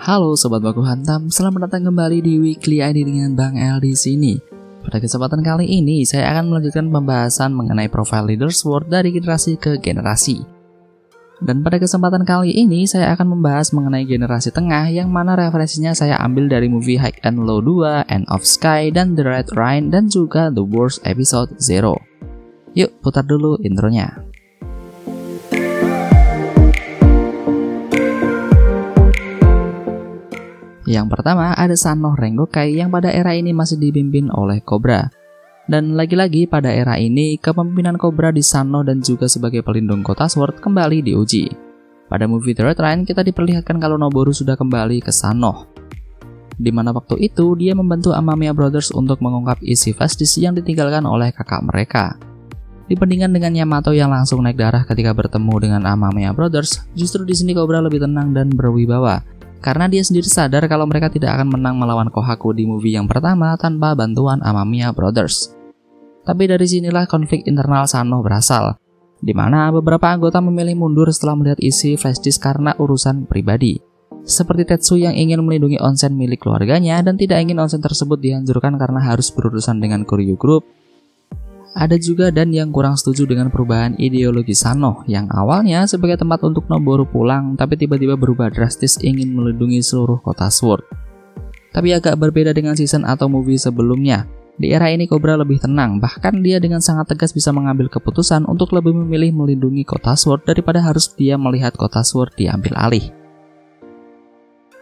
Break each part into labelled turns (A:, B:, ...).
A: Halo Sobat Baku Hantam, selamat datang kembali di Weekly ID dengan Bang El di sini. Pada kesempatan kali ini, saya akan melanjutkan pembahasan mengenai profile Leader Sword dari generasi ke generasi. Dan pada kesempatan kali ini, saya akan membahas mengenai generasi tengah yang mana referensinya saya ambil dari movie High and Low 2, End of Sky, dan The Red Rain, dan juga The Wars Episode 0. Yuk, putar dulu intronya. Yang pertama ada Sanno Rengokai yang pada era ini masih dipimpin oleh Cobra. Dan lagi-lagi pada era ini, kepemimpinan Cobra di Sanno dan juga sebagai pelindung kota Sword kembali diuji. Pada movie The Red Rain kita diperlihatkan kalau Noboru sudah kembali ke Sanno. Di mana waktu itu dia membantu Amamiya Brothers untuk mengungkap isi flash disk yang ditinggalkan oleh kakak mereka. Dibandingkan dengan Yamato yang langsung naik darah ketika bertemu dengan Amamiya Brothers, justru di sini Cobra lebih tenang dan berwibawa. Karena dia sendiri sadar kalau mereka tidak akan menang melawan Kohaku di movie yang pertama tanpa bantuan Amamiya Brothers. Tapi dari sinilah konflik internal Sanno berasal, di mana beberapa anggota memilih mundur setelah melihat isi flash disk karena urusan pribadi. Seperti Tetsu yang ingin melindungi onsen milik keluarganya dan tidak ingin onsen tersebut dihancurkan karena harus berurusan dengan Koryu Group. Ada juga Dan yang kurang setuju dengan perubahan ideologi Sanno yang awalnya sebagai tempat untuk Noboru pulang tapi tiba-tiba berubah drastis ingin melindungi seluruh kota Sword. Tapi agak berbeda dengan season atau movie sebelumnya. Di era ini Cobra lebih tenang, bahkan dia dengan sangat tegas bisa mengambil keputusan untuk lebih memilih melindungi kota Sword daripada harus dia melihat kota Sword diambil alih.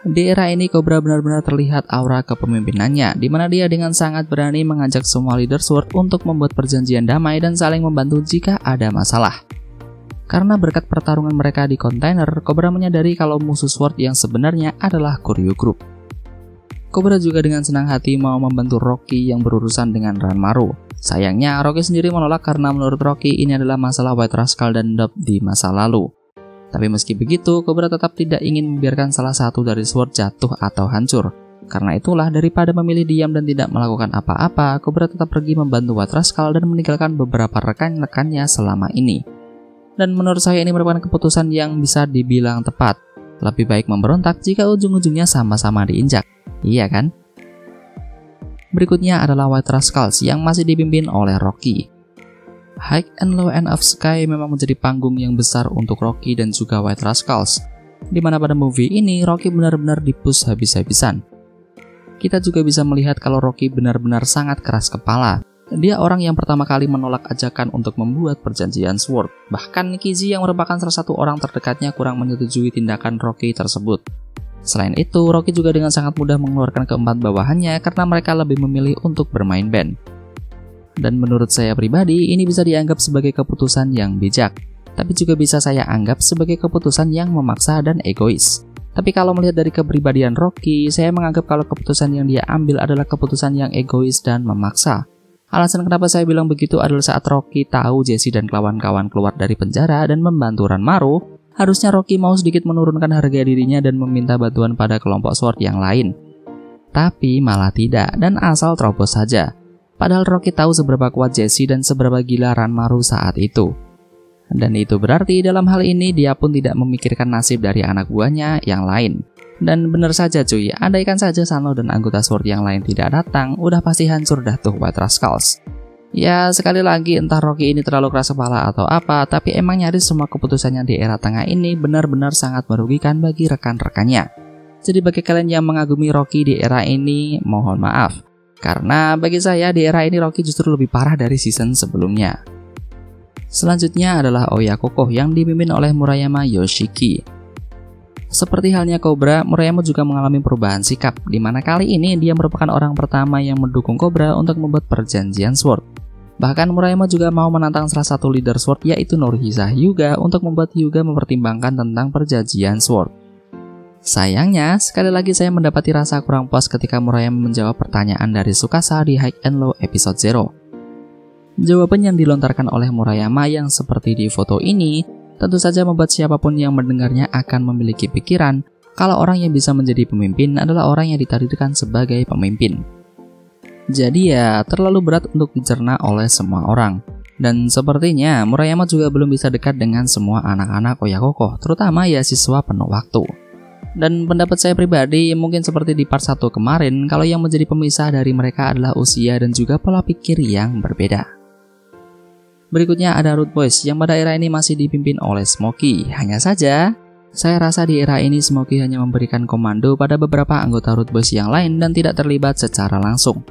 A: Di era ini Cobra benar-benar terlihat aura kepemimpinannya, di mana dia dengan sangat berani mengajak semua leader Sword untuk membuat perjanjian damai dan saling membantu jika ada masalah. Karena berkat pertarungan mereka di kontainer, Cobra menyadari kalau musuh Sword yang sebenarnya adalah Koryu Group. Cobra juga dengan senang hati mau membantu Rocky yang berurusan dengan Ranmaru. Sayangnya, Rocky sendiri menolak karena menurut Rocky ini adalah masalah White Rascal dan Dub di masa lalu. Tapi meski begitu, Cobra tetap tidak ingin membiarkan salah satu dari Sword jatuh atau hancur. Karena itulah, daripada memilih diam dan tidak melakukan apa-apa, Cobra tetap pergi membantu White Rascal dan meninggalkan beberapa rekan-rekannya selama ini. Dan menurut saya ini merupakan keputusan yang bisa dibilang tepat. Lebih baik memberontak jika ujung-ujungnya sama-sama diinjak. Iya kan? Berikutnya adalah White Rascals yang masih dipimpin oleh Rocky. High and Low End of Sky memang menjadi panggung yang besar untuk Rocky dan juga White Rascals, di mana pada movie ini Rocky benar-benar dipush habis-habisan. Kita juga bisa melihat kalau Rocky benar-benar sangat keras kepala. Dia orang yang pertama kali menolak ajakan untuk membuat perjanjian Sword. Bahkan Kizzy yang merupakan salah satu orang terdekatnya kurang menyetujui tindakan Rocky tersebut. Selain itu, Rocky juga dengan sangat mudah mengeluarkan keempat bawahannya karena mereka lebih memilih untuk bermain band. Dan menurut saya pribadi, ini bisa dianggap sebagai keputusan yang bijak. Tapi juga bisa saya anggap sebagai keputusan yang memaksa dan egois. Tapi kalau melihat dari kepribadian Rocky, saya menganggap kalau keputusan yang dia ambil adalah keputusan yang egois dan memaksa. Alasan kenapa saya bilang begitu adalah saat Rocky tahu Jesse dan kawan-kawan keluar dari penjara dan membantu Ranmaru, harusnya Rocky mau sedikit menurunkan harga dirinya dan meminta bantuan pada kelompok Sword yang lain. Tapi malah tidak, dan asal terobos saja. Padahal Rocky tahu seberapa kuat Jesse dan seberapa gila Ranmaru saat itu. Dan itu berarti dalam hal ini dia pun tidak memikirkan nasib dari anak buahnya yang lain. Dan benar saja cuy, andaikan saja Sanno dan anggota Sword yang lain tidak datang, udah pasti hancur dah tuh White Rascals. Ya sekali lagi entah Rocky ini terlalu keras kepala atau apa, tapi emang nyaris semua keputusannya di era tengah ini benar-benar sangat merugikan bagi rekan-rekannya. Jadi bagi kalian yang mengagumi Rocky di era ini, mohon maaf. Karena bagi saya di era ini Rocky justru lebih parah dari season sebelumnya. Selanjutnya adalah Oya Kokoh yang dipimpin oleh Murayama Yoshiki. Seperti halnya Cobra, Murayama juga mengalami perubahan sikap, di mana kali ini dia merupakan orang pertama yang mendukung Cobra untuk membuat perjanjian Sword. Bahkan Murayama juga mau menantang salah satu leader Sword yaitu Norihisa Hyuga untuk membuat Hyuga mempertimbangkan tentang perjanjian Sword. Sayangnya, sekali lagi saya mendapati rasa kurang puas ketika Murayama menjawab pertanyaan dari Tsukasa di High and Low Episode 0. Jawaban yang dilontarkan oleh Murayama yang seperti di foto ini, tentu saja membuat siapapun yang mendengarnya akan memiliki pikiran kalau orang yang bisa menjadi pemimpin adalah orang yang ditakdirkan sebagai pemimpin. Jadi ya, terlalu berat untuk dicerna oleh semua orang. Dan sepertinya Murayama juga belum bisa dekat dengan semua anak-anak Oya Kokoh, terutama ya siswa penuh waktu. Dan pendapat saya pribadi mungkin seperti di part 1 kemarin, kalau yang menjadi pemisah dari mereka adalah usia dan juga pola pikir yang berbeda. Berikutnya ada Rude Boys yang pada era ini masih dipimpin oleh Smokey. Hanya saja, saya rasa di era ini Smokey hanya memberikan komando pada beberapa anggota Rude Boys yang lain dan tidak terlibat secara langsung.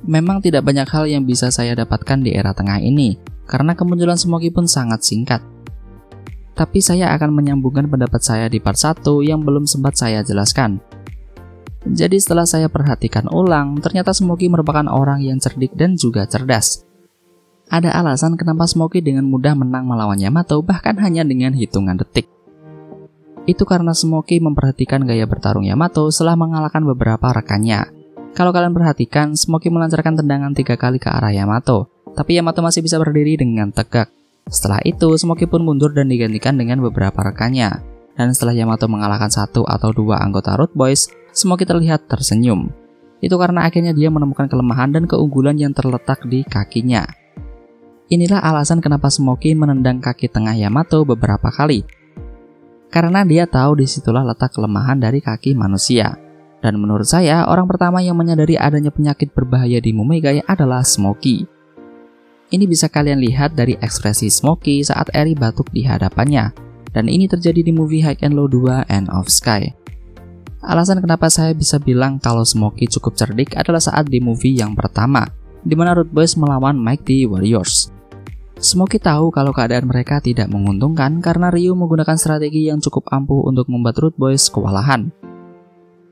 A: Memang tidak banyak hal yang bisa saya dapatkan di era tengah ini, karena kemunculan Smokey pun sangat singkat. Tapi saya akan menyambungkan pendapat saya di part 1 yang belum sempat saya jelaskan. Jadi setelah saya perhatikan ulang, ternyata Smokey merupakan orang yang cerdik dan juga cerdas. Ada alasan kenapa Smokey dengan mudah menang melawan Yamato bahkan hanya dengan hitungan detik. Itu karena Smokey memperhatikan gaya bertarung Yamato setelah mengalahkan beberapa rekannya. Kalau kalian perhatikan, Smokey melancarkan tendangan 3 kali ke arah Yamato, tapi Yamato masih bisa berdiri dengan tegak. Setelah itu, Smokey pun mundur dan digantikan dengan beberapa rekannya. Dan setelah Yamato mengalahkan 1 atau 2 anggota Rude Boys, Smokey terlihat tersenyum. Itu karena akhirnya dia menemukan kelemahan dan keunggulan yang terletak di kakinya. Inilah alasan kenapa Smokey menendang kaki tengah Yamato beberapa kali. Karena dia tahu disitulah letak kelemahan dari kaki manusia. Dan menurut saya, orang pertama yang menyadari adanya penyakit berbahaya di Mumegai adalah Smokey. Ini bisa kalian lihat dari ekspresi Smokey saat Eri batuk di hadapannya, dan ini terjadi di movie High and Low 2 End of Sky. Alasan kenapa saya bisa bilang kalau Smokey cukup cerdik adalah saat di movie yang pertama, di mana Rude Boys melawan Mighty Warriors. Smokey tahu kalau keadaan mereka tidak menguntungkan karena Ryu menggunakan strategi yang cukup ampuh untuk membuat Rude Boys kewalahan.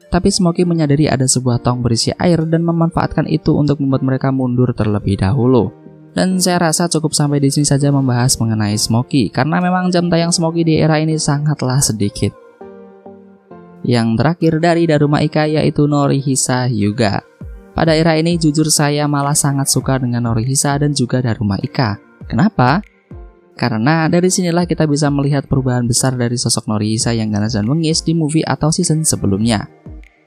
A: Tapi Smokey menyadari ada sebuah tong berisi air dan memanfaatkan itu untuk membuat mereka mundur terlebih dahulu. Dan saya rasa cukup sampai di sini saja membahas mengenai Smokey, karena memang jam tayang Smokey di era ini sangatlah sedikit. Yang terakhir dari Daruma Ika yaitu Norihisa Hyuga. Pada era ini jujur saya malah sangat suka dengan Norihisa dan juga Daruma Ika. Kenapa? Karena dari sinilah kita bisa melihat perubahan besar dari sosok Norihisa yang ganas dan bengis di movie atau season sebelumnya.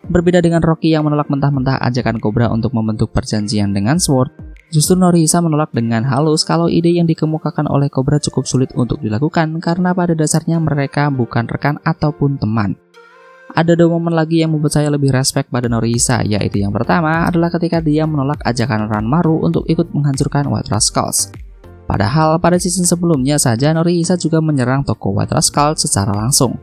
A: Berbeda dengan Rocky yang menolak mentah-mentah ajakan Cobra untuk membentuk perjanjian dengan Sword, justru Norihisa menolak dengan halus kalau ide yang dikemukakan oleh Cobra cukup sulit untuk dilakukan karena pada dasarnya mereka bukan rekan ataupun teman. Ada 2 momen lagi yang membuat saya lebih respect pada Norihisa, yaitu yang pertama adalah ketika dia menolak ajakan Ranmaru untuk ikut menghancurkan White Rascals. Padahal pada season sebelumnya saja Norihisa juga menyerang toko White Rascals secara langsung.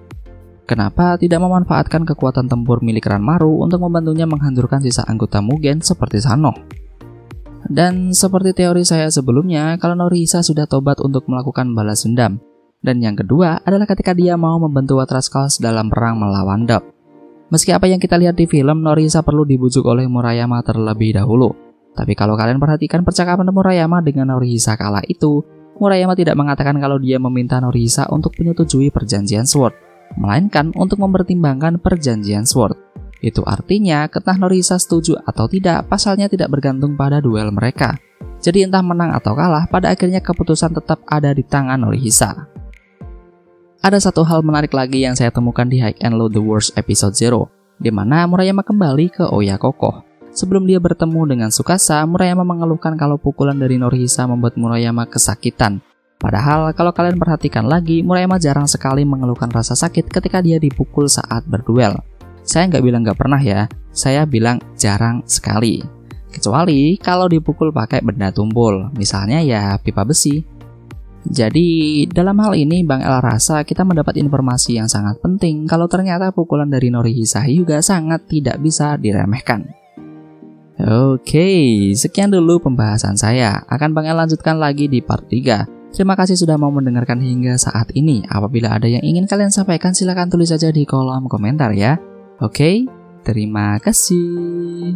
A: Kenapa tidak memanfaatkan kekuatan tempur milik Ranmaru untuk membantunya menghancurkan sisa anggota Mugen seperti Sano? Dan seperti teori saya sebelumnya, kalau Norihisa sudah tobat untuk melakukan balas dendam. Dan yang kedua adalah ketika dia mau membantu White Rascals dalam perang melawan Dub. Meski apa yang kita lihat di film, Norihisa perlu dibujuk oleh Murayama terlebih dahulu. Tapi kalau kalian perhatikan percakapan Murayama dengan Norihisa kala itu, Murayama tidak mengatakan kalau dia meminta Norihisa untuk menyetujui perjanjian Sword, melainkan untuk mempertimbangkan perjanjian Sword. Itu artinya, entah Norihisa setuju atau tidak, pasalnya tidak bergantung pada duel mereka. Jadi entah menang atau kalah, pada akhirnya keputusan tetap ada di tangan Norihisa. Ada satu hal menarik lagi yang saya temukan di High and Low The Worst episode 0, di mana Murayama kembali ke Oya Kokoh. Sebelum dia bertemu dengan Tsukasa, Murayama mengeluhkan kalau pukulan dari Norihisa membuat Murayama kesakitan. Padahal kalau kalian perhatikan lagi, Murayama jarang sekali mengeluhkan rasa sakit ketika dia dipukul saat berduel. Saya nggak bilang nggak pernah ya, saya bilang jarang sekali. Kecuali kalau dipukul pakai benda tumpul, misalnya ya pipa besi. Jadi dalam hal ini Bang El rasa kita mendapat informasi yang sangat penting kalau ternyata pukulan dari Norihisa juga sangat tidak bisa diremehkan. Oke, sekian dulu pembahasan saya. Akan Bang El lanjutkan lagi di part 3. Terima kasih sudah mau mendengarkan hingga saat ini. Apabila ada yang ingin kalian sampaikan silahkan tulis saja di kolom komentar ya. Oke, terima kasih.